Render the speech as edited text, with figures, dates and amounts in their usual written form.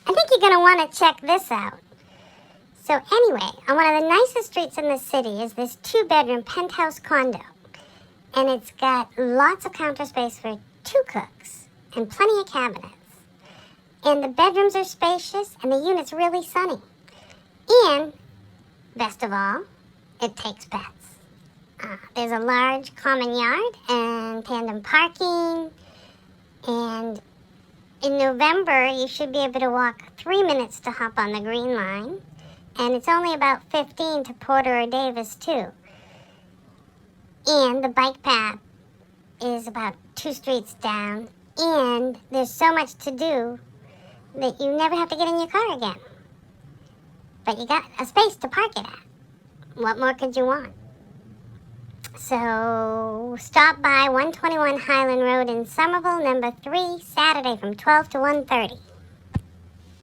I think you're going to want to check this out. So anyway, on one of the nicest streets in the city is this 2-bedroom penthouse condo. And it's got lots of counter space for 2 cooks and plenty of cabinets. And the bedrooms are spacious and the unit's really sunny. And, best of all, it takes pets. There's a large common yard and tandem parking. And in November, you should be able to walk 3 minutes to hop on the Green Line. And it's only about 15 to Porter or Davis, too. And the bike path is about 2 streets down. And there's so much to do that you never have to get in your car again. But you got a space to park it at. What more could you want? So stop by 121 Highland Road in Somerville, number 3, Saturday from 12 to 1:30.